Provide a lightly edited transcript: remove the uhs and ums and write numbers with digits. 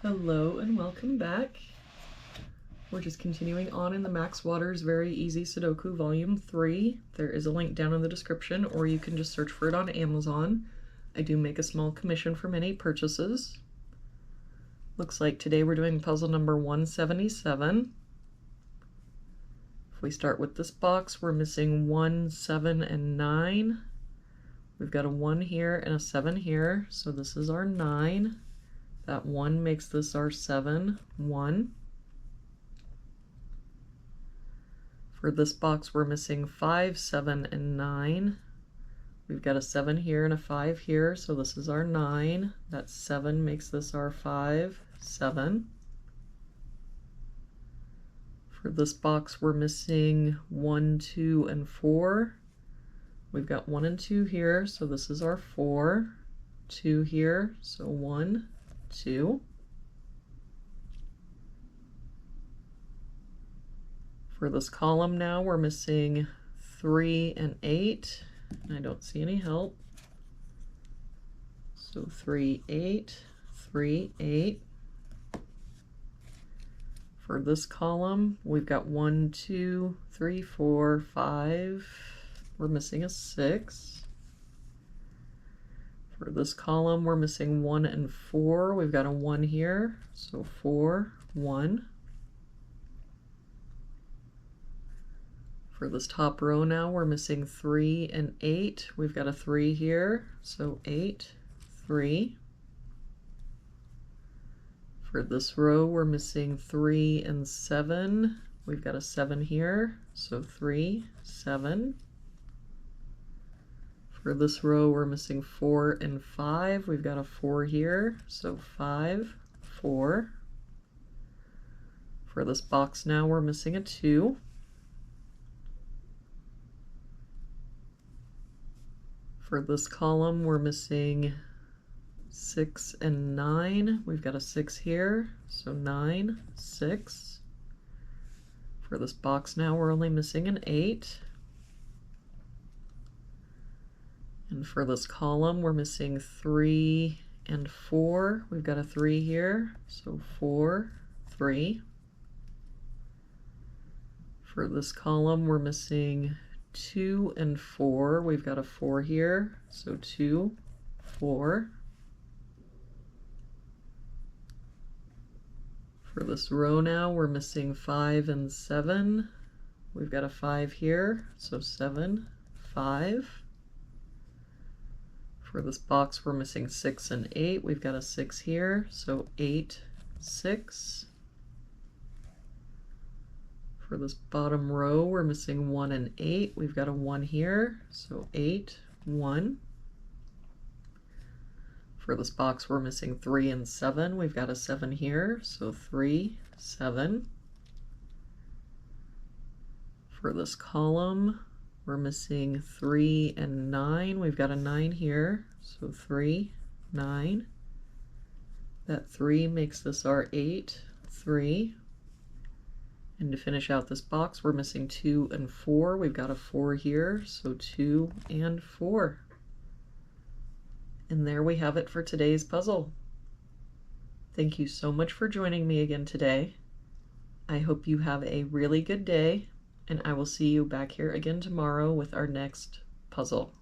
Hello and welcome back. We're just continuing on in the Max Waters Very Easy Sudoku Volume 3. There is a link down in the description, or you can just search for it on Amazon. I do make a small commission from any purchases. Looks like today we're doing puzzle number 177. If we start with this box, we're missing 1, 7, and 9. We've got a 1 here and a 7 here, so this is our 9. That 1 makes this our 7, 1. For this box, we're missing 5, 7, and 9. We've got a 7 here and a 5 here, so this is our 9. That 7 makes this our 5, 7. For this box, we're missing 1, 2, and 4. We've got 1 and 2 here, so this is our 4. 2 here, so 1, 2. For this column now, we're missing 3 and 8. I don't see any help. So 3, 8, 3, 8. For this column, we've got 1, 2, 3, 4, 5. We're missing a 6. For this column, we're missing 1 and 4. We've got a 1 here, so 4, 1. For this top row now, we're missing 3 and 8. We've got a 3 here, so 8, 3. For this row, we're missing 3 and 7. We've got a 7 here, so 3, 7. For this row, we're missing 4 and 5. We've got a 4 here, so 5, 4. For this box now, we're missing a 2. For this column, we're missing 6 and 9. We've got a 6 here, so 9, 6. For this box now, we're only missing an 8. And for this column, we're missing 3 and 4. We've got a 3 here, so 4, 3. For this column, we're missing 2 and 4. We've got a 4 here, so 2, 4. For this row now, we're missing 5 and 7. We've got a 5 here, so 7, 5. For this box, we're missing 6 and 8. We've got a 6 here, so 8, 6. For this bottom row, we're missing 1 and 8. We've got a 1 here, so 8, 1. For this box, we're missing 3 and 7. We've got a 7 here, so 3, 7. For this column, we're missing 3 and 9. We've got a 9 here, so 3, 9. That 3 makes this our 8, 3. And to finish out this box, we're missing 2 and 4. We've got a 4 here, so 2 and 4. And there we have it for today's puzzle. Thank you so much for joining me again today. I hope you have a really good day, and I will see you back here again tomorrow with our next puzzle.